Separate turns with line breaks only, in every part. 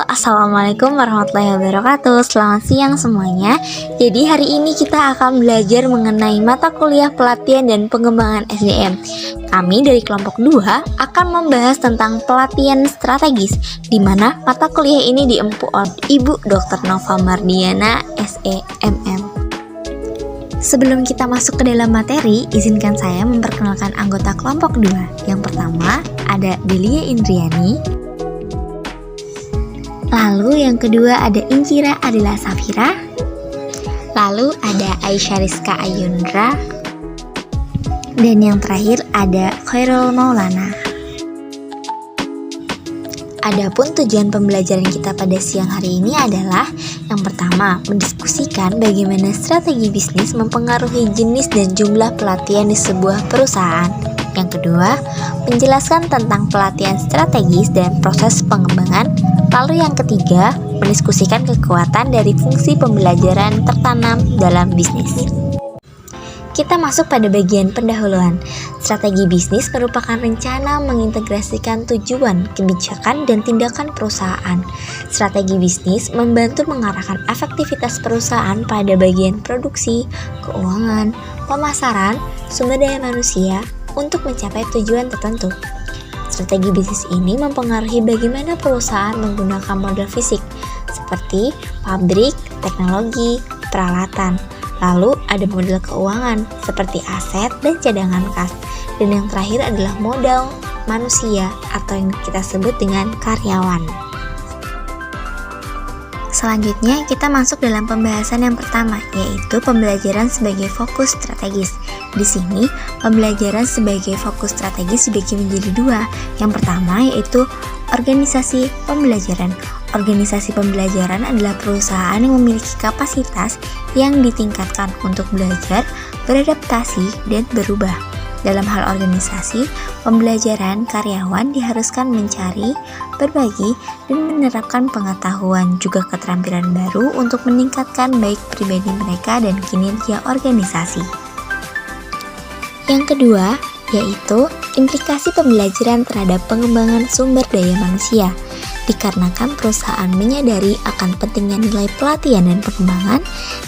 Assalamualaikum warahmatullahi wabarakatuh. Selamat siang semuanya. Jadi hari ini kita akan belajar mengenai mata kuliah pelatihan dan pengembangan SDM. Kami dari kelompok 2 akan membahas tentang pelatihan strategis, di mana mata kuliah ini diempu oleh Ibu Dr. Nova Mardiana, SEMM. Sebelum kita masuk ke dalam materi, izinkan saya memperkenalkan anggota kelompok 2. Yang pertama ada Delia Indriani. Lalu yang kedua ada Injira Adila Safira. Lalu ada Aisyah Rizka Ayundra. Dan yang terakhir ada Khairul Maulana. Adapun tujuan pembelajaran kita pada siang hari ini adalah yang pertama, mendiskusikan bagaimana strategi bisnis mempengaruhi jenis dan jumlah pelatihan di sebuah perusahaan. Yang kedua, menjelaskan tentang pelatihan strategis dan proses pengembangan. Lalu yang ketiga, mendiskusikan kekuatan dari fungsi pembelajaran tertanam dalam bisnis. Kita masuk pada bagian pendahuluan. Strategi bisnis merupakan rencana mengintegrasikan tujuan, kebijakan, dan tindakan perusahaan. Strategi bisnis membantu mengarahkan efektivitas perusahaan pada bagian produksi, keuangan, pemasaran, sumber daya manusia untuk mencapai tujuan tertentu. Strategi bisnis ini mempengaruhi bagaimana perusahaan menggunakan modal fisik, seperti pabrik, teknologi, peralatan. Lalu ada modal keuangan, seperti aset dan cadangan kas. Dan yang terakhir adalah modal manusia, atau yang kita sebut dengan karyawan. Selanjutnya kita masuk dalam pembahasan yang pertama, yaitu pembelajaran sebagai fokus strategis. Di sini, pembelajaran sebagai fokus strategis dibagi menjadi dua. Yang pertama yaitu organisasi pembelajaran. Organisasi pembelajaran adalah perusahaan yang memiliki kapasitas yang ditingkatkan untuk belajar, beradaptasi, dan berubah. Dalam hal organisasi, pembelajaran karyawan diharuskan mencari, berbagi, dan menerapkan pengetahuan juga keterampilan baru untuk meningkatkan baik pribadi mereka dan kinerja organisasi. Yang kedua, yaitu implikasi pembelajaran terhadap pengembangan sumber daya manusia. Dikarenakan perusahaan menyadari akan pentingnya nilai pelatihan dan pengembangan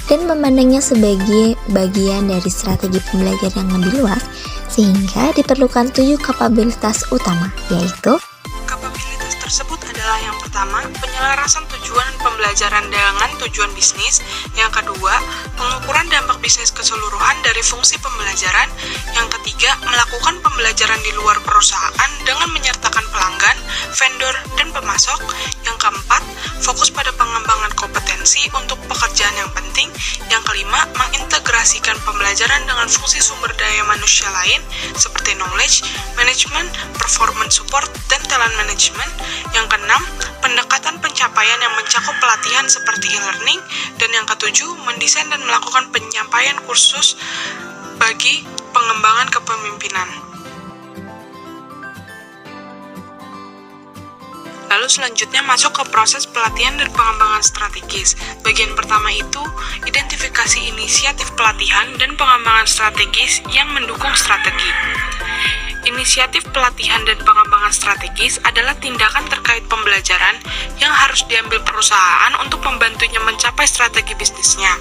dan memandangnya sebagai bagian dari strategi pembelajaran yang lebih luas, sehingga diperlukan 7 kapabilitas utama, yaitu
kapabilitas tersebut adalah yang pertama, penyelarasan tujuan pembelajaran dengan tujuan bisnis. Yang kedua, pengukuran dampak bisnis keseluruhan dari fungsi pembelajaran. Yang ketiga, melakukan pembelajaran di luar perusahaan dengan menyertakan pelanggan, vendor, dan pemasok. Yang keempat, fokus pada pengembangan kompetensi untuk pekerjaan yang penting. Yang kelima, mengintegrasikan pembelajaran dengan fungsi sumber daya manusia lain seperti knowledge, management, performance support, dan talent management. Yang keenam, pendekatan pencapaian yang mencakup pelatihan seperti e-learning. Dan yang ketujuh, mendesain dan melakukan penyampaian kursus bagi pengembangan kepemimpinan. Lalu selanjutnya masuk ke proses pelatihan dan pengembangan strategis. Bagian pertama itu, identifikasi inisiatif pelatihan dan pengembangan strategis yang mendukung strategi. Inisiatif pelatihan dan pengembangan strategis adalah tindakan terkait pembelajaran yang harus diambil perusahaan untuk membantunya mencapai strategi bisnisnya.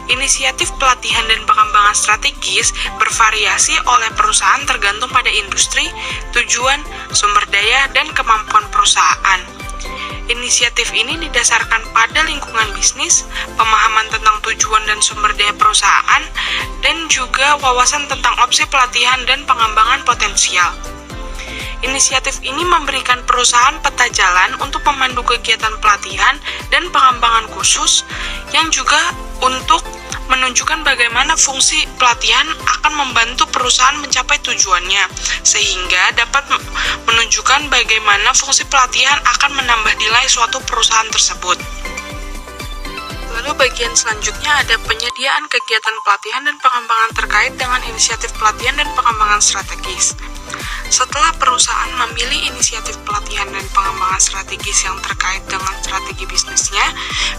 Inisiatif pelatihan dan pengembangan strategis bervariasi oleh perusahaan tergantung pada industri, tujuan, sumber daya, dan kemampuan perusahaan. Inisiatif ini didasarkan pada lingkungan bisnis, pemahaman tentang tujuan dan sumber daya perusahaan, dan juga wawasan tentang opsi pelatihan dan pengembangan potensial. Inisiatif ini memberikan perusahaan peta jalan untuk memandu kegiatan pelatihan dan pengembangan khusus, yang juga untuk menunjukkan bagaimana fungsi pelatihan akan membantu perusahaan mencapai tujuannya, sehingga dapat menunjukkan bagaimana fungsi pelatihan akan menambah nilai suatu perusahaan tersebut. Lalu bagian selanjutnya ada penyediaan kegiatan pelatihan dan pengembangan terkait dengan inisiatif pelatihan dan pengembangan strategis. Setelah perusahaan memilih inisiatif pelatihan dan pengembangan strategis yang terkait dengan strategi bisnisnya,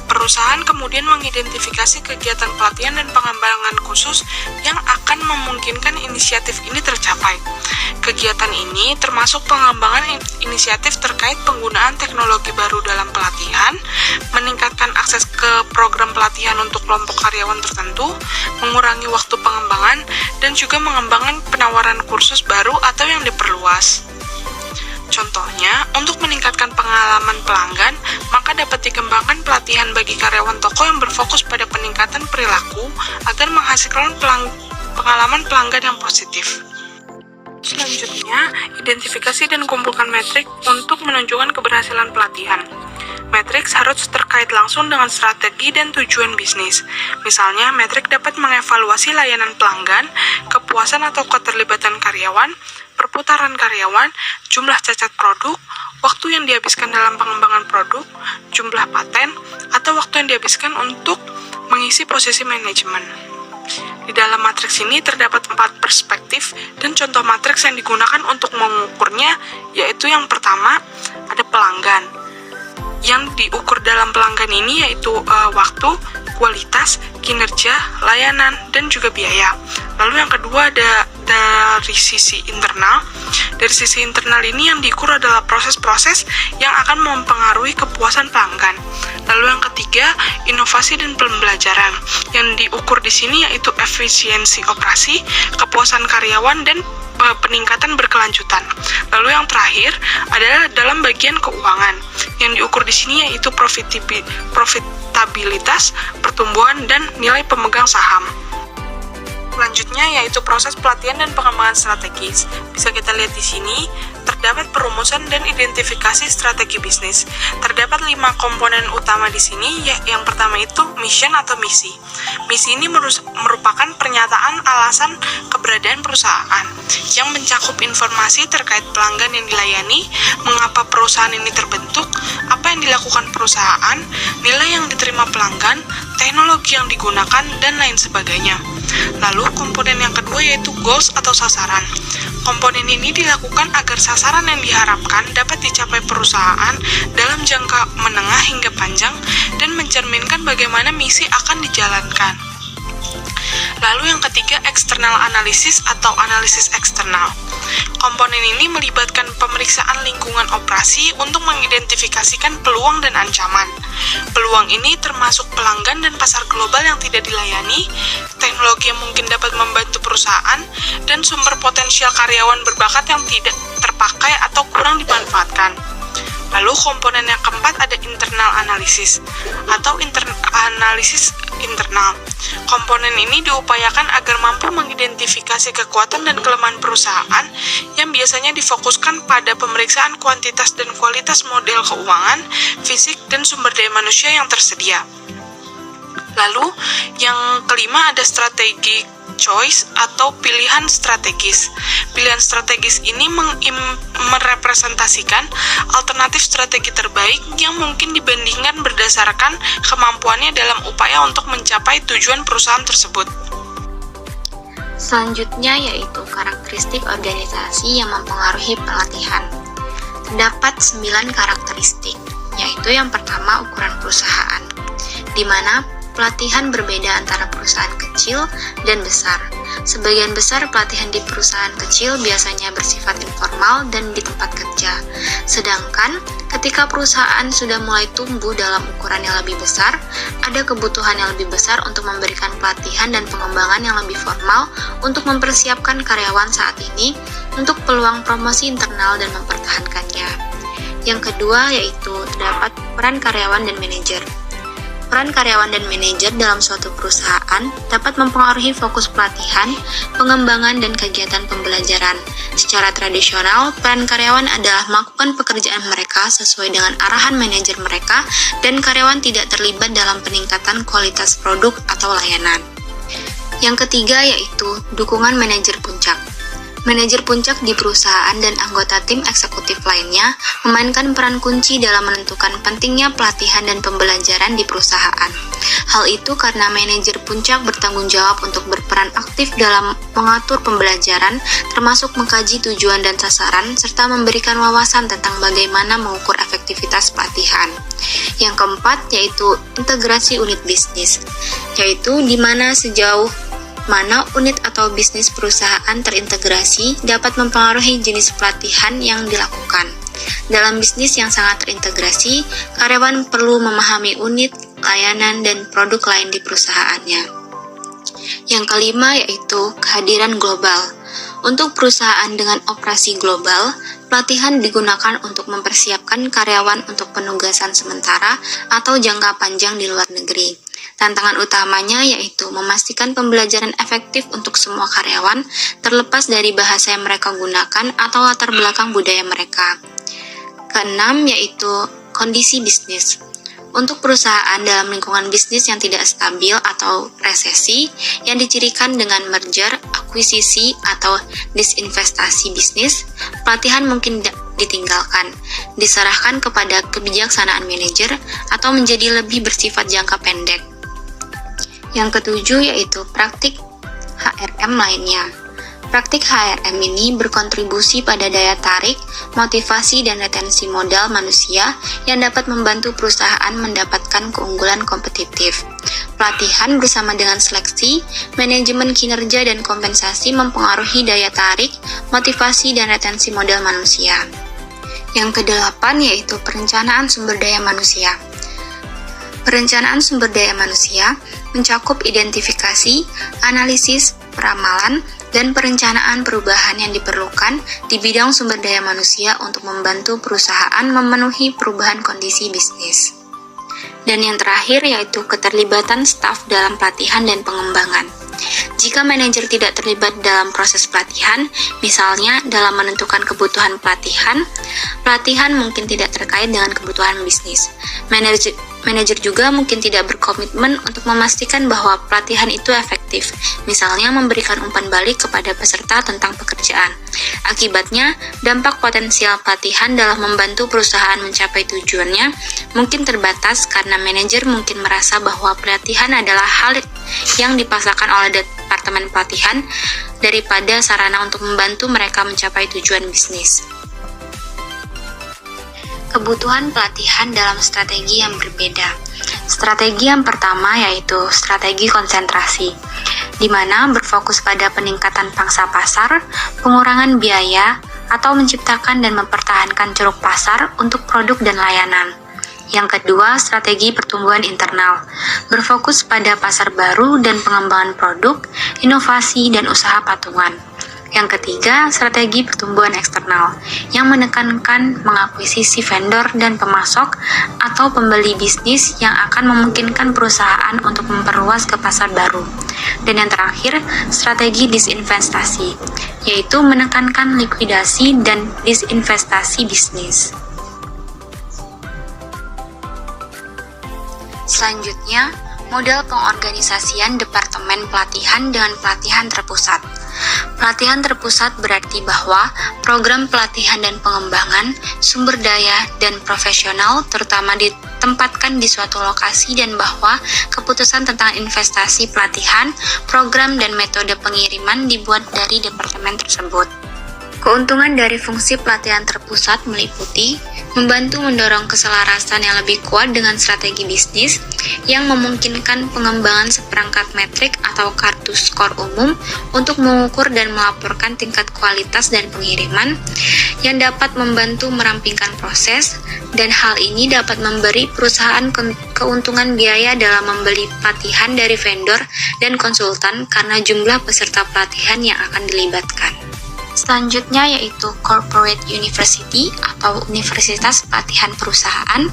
perusahaan kemudian mengidentifikasi kegiatan pelatihan dan pengembangan khusus yang akan memungkinkan inisiatif ini tercapai. Kegiatan ini termasuk pengembangan inisiatif terkait penggunaan teknologi baru dalam pelatihan, meningkatkan akses ke program pelatihan untuk kelompok karyawan tertentu, mengurangi waktu pengembangan, dan juga mengembangkan penawaran kursus baru atau yang diperluas. Contohnya, untuk meningkatkan pengalaman pelanggan, maka dapat dikembangkan pelatihan bagi karyawan toko yang berfokus pada peningkatan perilaku agar menghasilkan pengalaman pelanggan yang positif. Selanjutnya, identifikasi dan kumpulkan metrik untuk menunjukkan keberhasilan pelatihan. Metrik harus terkait langsung dengan strategi dan tujuan bisnis. Misalnya, metrik dapat mengevaluasi layanan pelanggan, kepuasan atau keterlibatan karyawan, perputaran karyawan, jumlah cacat produk, waktu yang dihabiskan dalam pengembangan produk, jumlah paten, atau waktu yang dihabiskan untuk mengisi posisi manajemen. Di dalam matriks ini terdapat 4 perspektif dan contoh matriks yang digunakan untuk mengukurnya, yaitu yang pertama, ada pelanggan. Yang diukur dalam pelanggan ini yaitu waktu, kualitas, kinerja, layanan, dan juga biaya. Lalu yang kedua ada dari sisi internal. Dari sisi internal ini yang diukur adalah proses-proses yang akan mempengaruhi kepuasan pelanggan. Lalu yang ketiga, inovasi dan pembelajaran. Yang diukur di sini yaitu efisiensi operasi, kepuasan karyawan, dan peningkatan berkelanjutan. Lalu yang terakhir adalah dalam bagian keuangan. Yang diukur di sini yaitu profitabilitas, pertumbuhan, dan nilai pemegang saham. Selanjutnya yaitu proses pelatihan dan pengembangan strategis. Bisa kita lihat di sini, terdapat perumusan dan identifikasi strategi bisnis. Terdapat 5 komponen utama di sini. Yang pertama itu mission atau misi. Misi ini merupakan pernyataan alasan keberadaan perusahaan yang mencakup informasi terkait pelanggan yang dilayani, mengapa perusahaan ini terbentuk, apa yang dilakukan perusahaan, nilai yang diterima pelanggan, teknologi yang digunakan, dan lain sebagainya. Lalu komponen yang kedua yaitu goals atau sasaran. Komponen ini dilakukan agar sasaran yang diharapkan dapat dicapai perusahaan dalam jangka menengah hingga panjang dan mencerminkan bagaimana misi akan dijalankan. Lalu yang ketiga, eksternal analisis atau analisis eksternal. Komponen ini melibatkan pemeriksaan lingkungan operasi untuk mengidentifikasikan peluang dan ancaman. Peluang ini termasuk pelanggan dan pasar global yang tidak dilayani, teknologi yang mungkin dapat membantu perusahaan, dan sumber potensial karyawan berbakat yang tidak terpakai atau kurang dimanfaatkan. Lalu komponen yang keempat ada internal analisis atau analisis internal. Komponen ini diupayakan agar mampu mengidentifikasi kekuatan dan kelemahan perusahaan yang biasanya difokuskan pada pemeriksaan kuantitas dan kualitas model keuangan, fisik, dan sumber daya manusia yang tersedia. Lalu yang kelima ada strategi choice atau pilihan strategis. Pilihan strategis ini merepresentasikan alternatif strategi terbaik yang mungkin dibandingkan berdasarkan kemampuannya dalam upaya untuk mencapai tujuan perusahaan tersebut.
Selanjutnya yaitu karakteristik organisasi yang mempengaruhi pelatihan. Terdapat 9 karakteristik, yaitu yang pertama ukuran perusahaan, di mana pelatihan berbeda antara perusahaan kecil dan besar. Sebagian besar pelatihan di perusahaan kecil biasanya bersifat informal dan di tempat kerja. Sedangkan ketika perusahaan sudah mulai tumbuh dalam ukuran yang lebih besar, ada kebutuhan yang lebih besar untuk memberikan pelatihan dan pengembangan yang lebih formal untuk mempersiapkan karyawan saat ini untuk peluang promosi internal dan mempertahankannya. Yang kedua yaitu terdapat peran karyawan dan manajer. Peran karyawan dan manajer dalam suatu perusahaan dapat mempengaruhi fokus pelatihan, pengembangan, dan kegiatan pembelajaran. Secara tradisional, peran karyawan adalah melakukan pekerjaan mereka sesuai dengan arahan manajer mereka, dan karyawan tidak terlibat dalam peningkatan kualitas produk atau layanan. Yang ketiga yaitu dukungan manajer puncak. Manajer puncak di perusahaan dan anggota tim eksekutif lainnya memainkan peran kunci dalam menentukan pentingnya pelatihan dan pembelajaran di perusahaan. Hal itu karena manajer puncak bertanggung jawab untuk berperan aktif dalam mengatur pembelajaran, termasuk mengkaji tujuan dan sasaran, serta memberikan wawasan tentang bagaimana mengukur efektivitas pelatihan. Yang keempat yaitu integrasi unit bisnis, yaitu di mana sejauh mana unit atau bisnis perusahaan terintegrasi dapat mempengaruhi jenis pelatihan yang dilakukan. Dalam bisnis yang sangat terintegrasi, karyawan perlu memahami unit, layanan, dan produk lain di perusahaannya. Yang kelima yaitu kehadiran global. Untuk perusahaan dengan operasi global, pelatihan digunakan untuk mempersiapkan karyawan untuk penugasan sementara atau jangka panjang di luar negeri. Tantangan utamanya yaitu memastikan pembelajaran efektif untuk semua karyawan, terlepas dari bahasa yang mereka gunakan atau latar belakang budaya mereka. Keenam yaitu kondisi bisnis. Untuk perusahaan dalam lingkungan bisnis yang tidak stabil atau resesi, yang dicirikan dengan merger, akuisisi, atau disinvestasi bisnis, pelatihan mungkin ditinggalkan, diserahkan kepada kebijaksanaan manajer, atau menjadi lebih bersifat jangka pendek. Yang ketujuh yaitu praktik HRM lainnya. Praktik HRM ini berkontribusi pada daya tarik, motivasi, dan retensi modal manusia yang dapat membantu perusahaan mendapatkan keunggulan kompetitif. Pelatihan bersama dengan seleksi, manajemen kinerja, dan kompensasi mempengaruhi daya tarik, motivasi, dan retensi modal manusia. Yang kedelapan yaitu perencanaan sumber daya manusia. Perencanaan sumber daya manusia mencakup identifikasi, analisis, peramalan, dan perencanaan perubahan yang diperlukan di bidang sumber daya manusia untuk membantu perusahaan memenuhi perubahan kondisi bisnis. Dan yang terakhir yaitu keterlibatan staf dalam pelatihan dan pengembangan. Jika manajer tidak terlibat dalam proses pelatihan, misalnya dalam menentukan kebutuhan pelatihan mungkin tidak terkait dengan kebutuhan bisnis. Manajer juga mungkin tidak berkomitmen untuk memastikan bahwa pelatihan itu efektif, misalnya memberikan umpan balik kepada peserta tentang pekerjaan. Akibatnya, dampak potensial pelatihan dalam membantu perusahaan mencapai tujuannya mungkin terbatas karena manajer mungkin merasa bahwa pelatihan adalah hal yang dipaksakan oleh departemen pelatihan daripada sarana untuk membantu mereka mencapai tujuan bisnis. Kebutuhan pelatihan dalam strategi yang berbeda. Strategi yang pertama yaitu strategi konsentrasi, di mana berfokus pada peningkatan pangsa pasar, pengurangan biaya, atau menciptakan dan mempertahankan ceruk pasar untuk produk dan layanan. Yang kedua, strategi pertumbuhan internal, berfokus pada pasar baru dan pengembangan produk, inovasi, dan usaha patungan. Yang ketiga, strategi pertumbuhan eksternal, yang menekankan mengakuisisi vendor dan pemasok atau pembeli bisnis yang akan memungkinkan perusahaan untuk memperluas ke pasar baru. Dan yang terakhir, strategi disinvestasi, yaitu menekankan likuidasi dan disinvestasi bisnis. Selanjutnya, model pengorganisasian Departemen Pelatihan dengan pelatihan terpusat. Pelatihan terpusat berarti bahwa program pelatihan dan pengembangan sumber daya dan profesional terutama ditempatkan di suatu lokasi dan bahwa keputusan tentang investasi pelatihan, program, dan metode pengiriman dibuat dari departemen tersebut. Keuntungan dari fungsi pelatihan terpusat meliputi membantu mendorong keselarasan yang lebih kuat dengan strategi bisnis yang memungkinkan pengembangan seperangkat metrik atau kartu skor umum untuk mengukur dan melaporkan tingkat kualitas dan pengiriman yang dapat membantu merampingkan proses, dan hal ini dapat memberi perusahaan keuntungan biaya dalam membeli pelatihan dari vendor dan konsultan karena jumlah peserta pelatihan yang akan dilibatkan. Selanjutnya yaitu Corporate University atau Universitas Pelatihan Perusahaan,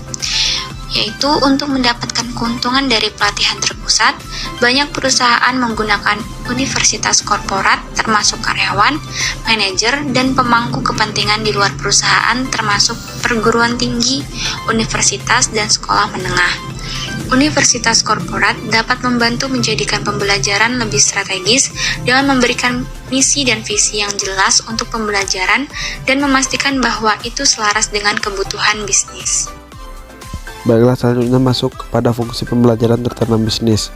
yaitu untuk mendapatkan keuntungan dari pelatihan terpusat, banyak perusahaan menggunakan universitas korporat termasuk karyawan, manajer, dan pemangku kepentingan di luar perusahaan termasuk perguruan tinggi, universitas, dan sekolah menengah. Universitas korporat dapat membantu menjadikan pembelajaran lebih strategis dengan memberikan misi dan visi yang jelas untuk pembelajaran dan memastikan bahwa itu selaras dengan kebutuhan bisnis.
Baiklah, selanjutnya masuk kepada fungsi pembelajaran tertanam bisnis.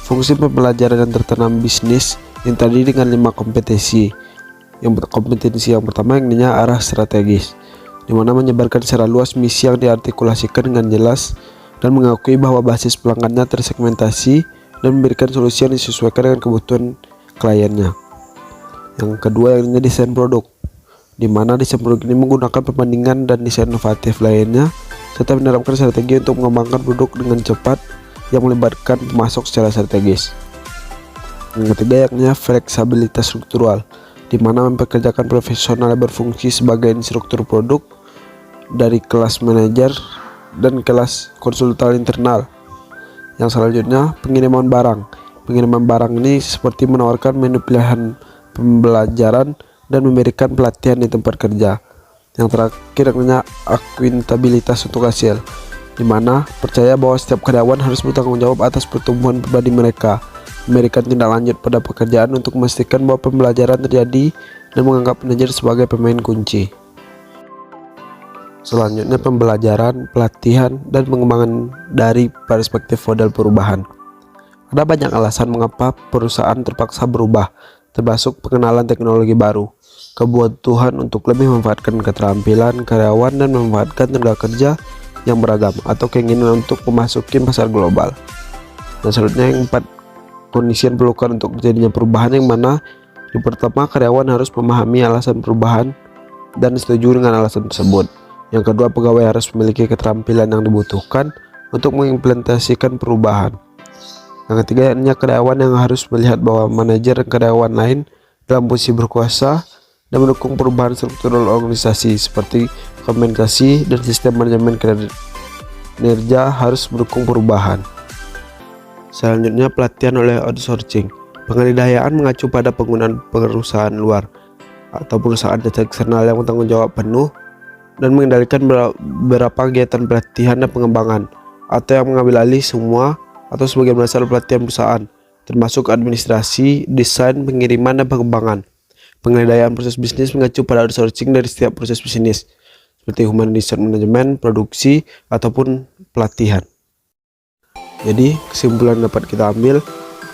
Fungsi pembelajaran yang tertanam bisnis yang tadi dengan 5 kompetensi. Kompetensi yang pertama yang namanya arah strategis, di mana menyebarkan secara luas misi yang diartikulasikan dengan jelas dan mengakui bahwa basis pelanggannya tersegmentasi dan memberikan solusi yang disesuaikan dengan kebutuhan kliennya. Yang kedua yang desain produk, di mana desain produk ini menggunakan perbandingan dan desain inovatif lainnya serta menerapkan strategi untuk mengembangkan produk dengan cepat yang melibatkan pemasok secara strategis. Yang ketiga yakni fleksibilitas struktural, di mana mempekerjakan profesional yang berfungsi sebagai instruktur produk dari kelas manajer dan kelas konsultan internal. Yang selanjutnya pengiriman barang. Pengiriman barang ini seperti menawarkan menu pilihan pembelajaran dan memberikan pelatihan di tempat kerja. Yang terakhir yakni akuntabilitas untuk hasil, di mana percaya bahwa setiap karyawan harus bertanggung jawab atas pertumbuhan pribadi mereka, memberikan tindak lanjut pada pekerjaan untuk memastikan bahwa pembelajaran terjadi dan menganggap manajer sebagai pemain kunci. Selanjutnya pembelajaran, pelatihan, dan pengembangan dari perspektif model perubahan. Ada banyak alasan mengapa perusahaan terpaksa berubah, termasuk pengenalan teknologi baru, kebutuhan untuk lebih memanfaatkan keterampilan karyawan dan memanfaatkan tenaga kerja yang beragam, atau keinginan untuk memasuki pasar global. Dan selanjutnya yang 4, kondisi yang diperlukan untuk terjadinya perubahan, yang mana yang pertama karyawan harus memahami alasan perubahan dan setuju dengan alasan tersebut. Yang kedua, pegawai harus memiliki keterampilan yang dibutuhkan untuk mengimplementasikan perubahan. Yang ketiga, yakni karyawan yang harus melihat bahwa manajer dan karyawan lain dalam posisi berkuasa dan mendukung perubahan struktural organisasi seperti komunikasi dan sistem manajemen kinerja harus mendukung perubahan. Selanjutnya, pelatihan oleh outsourcing. Pengadaan mengacu pada penggunaan perusahaan luar atau perusahaan jasa eksternal yang bertanggung jawab penuh dan mengendalikan beberapa kegiatan pelatihan dan pengembangan, atau yang mengambil alih semua atau sebagian besar pelatihan perusahaan, termasuk administrasi, desain, pengiriman, dan pengembangan. Pengendalian proses bisnis mengacu pada outsourcing dari setiap proses bisnis, seperti human resource management, produksi, ataupun pelatihan. Jadi, kesimpulan dapat kita ambil,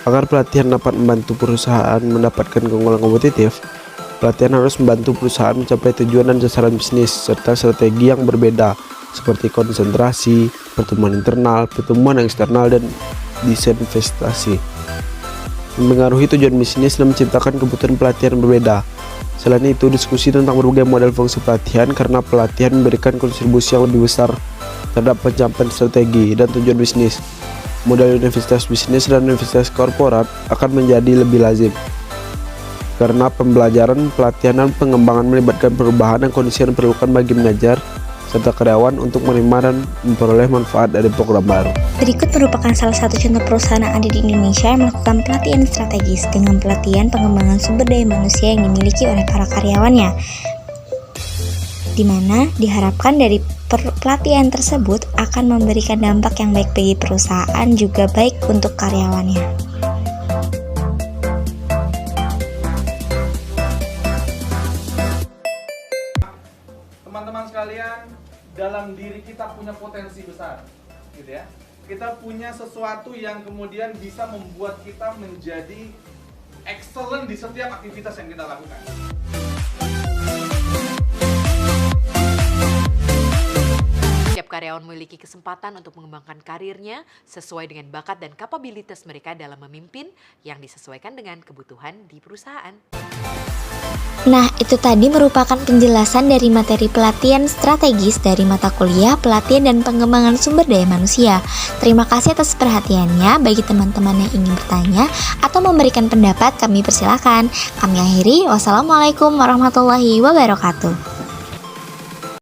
agar pelatihan dapat membantu perusahaan mendapatkan keunggulan kompetitif, pelatihan harus membantu perusahaan mencapai tujuan dan sasaran bisnis, serta strategi yang berbeda, seperti konsentrasi, pertumbuhan internal, pertumbuhan eksternal, dan desain investasi. Mempengaruhi tujuan bisnis dan menciptakan kebutuhan pelatihan berbeda. Selain itu, diskusi tentang berbagai model fungsi pelatihan, karena pelatihan memberikan kontribusi yang lebih besar terhadap pencapaian strategi dan tujuan bisnis. Model universitas bisnis dan universitas korporat akan menjadi lebih lazim, karena pembelajaran, pelatihan, dan pengembangan melibatkan perubahan dan kondisi yang diperlukan bagi manajer serta karyawan untuk menerima dan memperoleh manfaat dari program baru.
Berikut merupakan salah satu contoh perusahaan yang ada di Indonesia yang melakukan pelatihan strategis dengan pelatihan pengembangan sumber daya manusia yang dimiliki oleh para karyawannya, di mana diharapkan dari pelatihan tersebut akan memberikan dampak yang baik bagi perusahaan juga baik untuk karyawannya.
Teman-teman sekalian, dalam diri kita punya potensi besar, gitu ya. Kita punya sesuatu yang kemudian bisa membuat kita menjadi excellent di setiap aktivitas yang kita lakukan.
Setiap karyawan memiliki kesempatan untuk mengembangkan karirnya sesuai dengan bakat dan kapabilitas mereka dalam memimpin yang disesuaikan dengan kebutuhan di perusahaan.
Nah, itu tadi merupakan penjelasan dari materi pelatihan strategis dari mata kuliah pelatihan dan pengembangan sumber daya manusia. Terima kasih atas perhatiannya. Bagi teman-teman yang ingin bertanya atau memberikan pendapat, kami persilakan. Kami akhiri. Wassalamualaikum warahmatullahi wabarakatuh.